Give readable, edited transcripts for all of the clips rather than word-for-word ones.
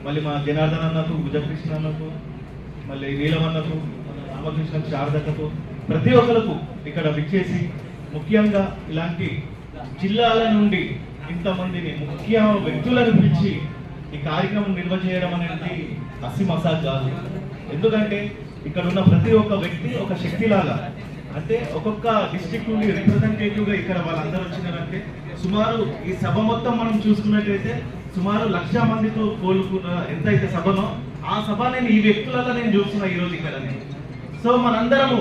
మళ్ళీ మా జనార్దన్ అన్నకు, భుజకృష్ణ అన్నకు, మళ్ళీ నీలం అన్నకు, రామకృష్ణ, శారదకు, ప్రతి ఒక్కరికి ఇక్కడ విచ్చేసి ముఖ్యంగా ఇలాంటి జిల్లాల నుండి ఇంతమందిని ముఖ్య వ్యక్తులను పిలిచి ఈ కార్యక్రమం నిర్వహించడం అనేది అసి మసాజ్ కాదు. ఎందుకంటే ఇక్కడ ఉన్న ప్రతి ఒక్క వ్యక్తి ఒక శక్తిలాగా, అంటే ఒక్కొక్క డిస్ట్రిక్ట్ నుండి రిప్రజెంటేటివ్గా ఇక్కడ వాళ్ళందరూ వచ్చినారంటే సుమారు ఈ సభ మొత్తం మనం చూసుకున్నట్టయితే సుమారు 1,00,000 మందితో కోలుకున్న ఎంతైతే సభనో ఆ సభ నేను ఈ వ్యక్తులలో నేను చూస్తున్నా ఈరోజు ఇక్కడ. సో మనందరము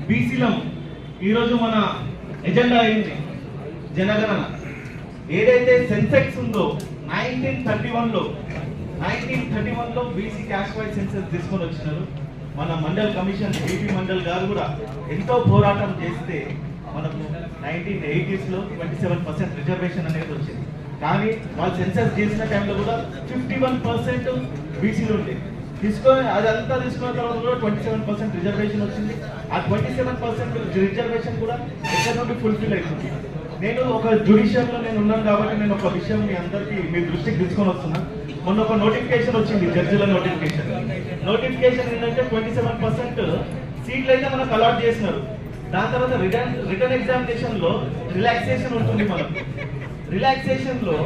బీసీలము. ఈరోజు మన ఎజెండా అయింది జనగణన. ఏదైతే సెన్సెక్స్ ఉందో 1931లో బీసీ క్యాస్ట్ వైజ్ సెన్సెస్ తీసుకొని వచ్చినారు. మన మండల్ కమిషన్ ఏపీ మండల్ గారు కూడా ఎంతో పోరాటం చేస్తే మనకు 1980s 27% రిజర్వేషన్ అనేది వచ్చింది. కానీ వాళ్ళు సెన్సెస్ చేసిన టైంలో కూడా 51% బీసీలు ఉండే. అదంతా తీసుకున్న తర్వాత కూడా 27% రిజర్వేషన్ వచ్చింది. ఆ 27% రిజర్వేషన్ కూడా ఎక్కడ నుండి ఫుల్ఫిల్ అవుతుంది. నేను ఒక జ్యుడిషియల్లో నేను ఉన్నాను కాబట్టి నేను ఒక విషయం మీ అందరికీ మీ దృష్టికి తీసుకొని వస్తున్నా. మొన్న ఒక నోటిఫికేషన్ వచ్చింది, జడ్జిల నోటిఫికేషన్ ఏంటంటే 27% సీట్లు అయితే మనకు అలాట్ చేసినారు. దాని తర్వాత రిటర్న్ ఎగ్జామినేషన్ లో రిలాక్సేషన్ ఉంటుంది. మనకు రిలాక్సేషన్ లో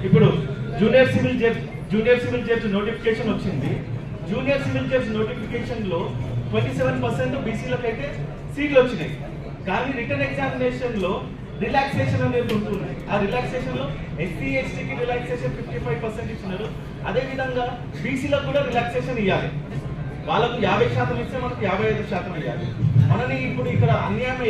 ఇప్పుడు జూనియర్ సివిల్ జడ్జ్ నోటిఫికేషన్ వచ్చింది. జూనియర్ సివిల్ జడ్జ్ నోటిఫికేషన్ లో 27% బీసీలకు అయితే సీట్లు వచ్చినాయి. కానీ రిటర్న్ ఎగ్జామినేషన్ లో రిలాక్సేషన్ అనేది ఉంటుంది. ఆ రిలాక్సేషన్ లో ఎస్సీ ఎస్టీకి రిలాక్సేషన్ 55% ఇచ్చినారు. అదే విధంగా బీసీలకు కూడా రిలాక్సేషన్ ఇవ్వాలి. వాళ్ళకు 50% ఇస్తే మనకు 55% ఇవ్వాలి. మనని ఇప్పుడు ఇక్కడ అన్యాయం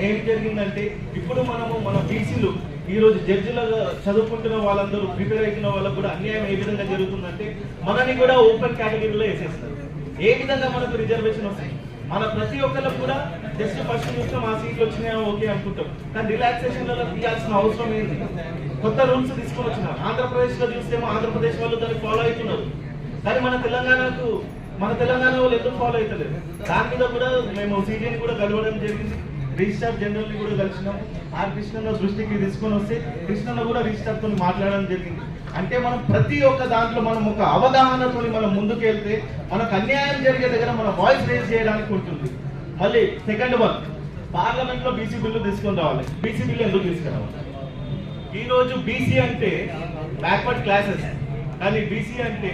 ఏం జరిగిందంటే ఇప్పుడు మన బీసీలు ఈ రోజు జడ్జిలుగా చదువుకుంటున్న వాళ్ళందరూ ప్రిపేర్ అవుతున్న వాళ్ళకు కూడా అన్యాయం ఏ విధంగా జరుగుతుందంటే మనని కూడా ఓపెన్ కేటగిరీలో వేసేస్తారు. ఏ విధంగా మనకు రిజర్వేషన్ వస్తాయి? మన ప్రతి ఒక్కరికి కూడా జస్ట్ ఫస్ట్ చూస్తాం ఆ సీట్లు వచ్చినాయా ఓకే అనుకుంటాం. కానీ రిలాక్సేషన్ తీయాల్సిన అవసరం ఏంటి? కొత్త రూల్స్ తీసుకొని వచ్చినారు. ఆంధ్రప్రదేశ్ లో చూస్తేమో ఆంధ్రప్రదేశ్ వాళ్ళు దాన్ని ఫాలో అవుతున్నారు. కానీ మన తెలంగాణ వాళ్ళు ఎందుకు ఫాలో అవుతలేదు? దాని మీద కూడా మేము సీజీని కూడా కలవడం జరిగింది. రిజిస్ట్రార్ జనరల్ ని కూడా కలిసినాం. ఆర్ కృష్ణన్న దృష్టికి తీసుకొని వస్తే కృష్ణన్న కూడా రిజిస్ట్రార్ తో మాట్లాడడం జరిగింది. అంటే మనం ప్రతి ఒక్క దాంట్లో మనం ఒక అవగాహనతో మనం ముందుకు వెళ్తే మనకు అన్యాయం జరిగే దగ్గర మన వాయిస్ రేజ్ చేయడానికి ఉంటుంది. మళ్ళీ సెకండ్ వన్, పార్లమెంట్ లో బీసీ బిల్లు తీసుకొని రావాలి. బీసీ బిల్లు ఎందుకు తీసుకురావాలి? ఈ రోజు బీసీ అంటే బ్యాక్వర్డ్ క్లాసెస్, కానీ బీసీ అంటే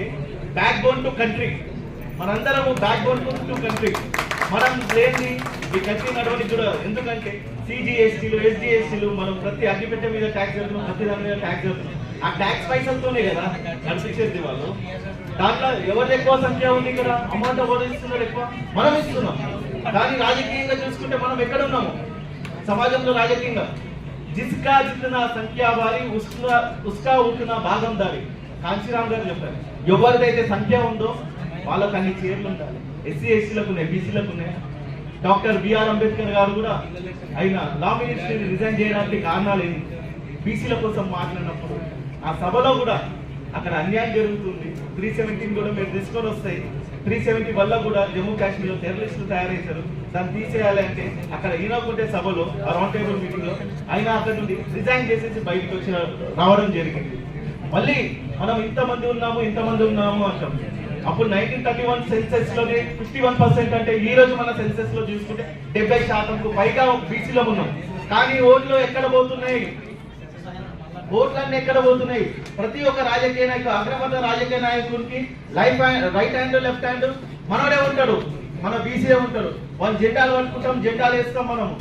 బ్యాక్ బోన్ టు కంట్రీ. మనందరము బ్యాక్ బోన్ టు కంట్రీ. మనం లేని ఈ కంట్రీ నడవడానికి కూడా. ఎందుకంటే సిజిఎస్టీలు, ఎస్జిఎస్టీలు మనం ప్రతి అగ్గిపెట్టె మీద ట్యాక్స్ కడుతున్నాం, ప్రతి దాని మీద ట్యాక్స్ కడుతున్నాం. ఆ ట్యాక్స్ పైసలతోనే కదా నడిపించేది వాళ్ళు. దాంట్లో ఎవరు ఎక్కువ సంఖ్య ఉంది ఇక్కడ? అమౌంట్ ఎవరు ఇస్తున్నారు ఎక్కువ? మనం ఇస్తున్నాం. కానీ రాజకీయంగా చూసుకుంటే మనం ఎక్కడ ఉన్నాము సమాజంలో? రాజకీయంగా జిస్కా జిత్నా సంఖ్యా వారి ఉస్కా ఉట్టిన భాగం దారి కాంచీరామ్ గారు చెప్పారు. ఎవరిదైతే సంఖ్య ఉందో వాళ్ళకు అన్ని చీరలు ఉండాలి. ఎస్సీ ఎస్టీలకు ఉన్నాయి, బీసీలకు ఉన్నాయి. డాక్టర్ బిఆర్ అంబేద్కర్ గారు కూడా ఆయన లా మినిస్ట్రీని రిజైన్ చేయడానికి కారణాలు ఏంటి? బీసీల కోసం మాట్లాడినప్పుడు ఆ సభలో కూడా అక్కడ అన్యాయం జరుగుతుంది. 317 కూడా మీరు తీసుకొని వస్తాయి. 370 వల్ల కూడా జమ్మూ కాశ్మీర్లో టెర్రరిస్టులు తయారవుతారు. దాన్ని తీసేయాలి అంటే అక్కడ ఈయనకుంటే సభలో ఆ రౌండ్ టేబుల్ మీటింగ్ లో ఆయన అక్కడ నుండి రిజైన్ చేసేసి బయటకు వచ్చి రావడం జరిగింది. మళ్ళీ మనం ఇంతమంది ఉన్నాము అంటాం. అప్పుడు 1931 సెన్సెస్ లోనే 51% అంటే ఈ రోజు మన సెన్సెస్ లో చూసుకుంటే 70% పైగా బీసీలో ఉన్నాం. కానీ ఓట్లు ఎక్కడ పోతున్నాయి? ఓట్లన్నీ ఎక్కడ పోతున్నాయి? ప్రతి ఒక్క రాజకీయ నాయకుడు, అగ్రపథ రాజకీయ నాయకుడికి రైట్ హ్యాండ్ లెఫ్ట్ హ్యాండ్ మనోడే ఉంటాడు, మన బీసీఏ ఉంటాడు. వాళ్ళు జెండాలు పట్టుకుంటాం, జెండాలు వేస్తాం మనము.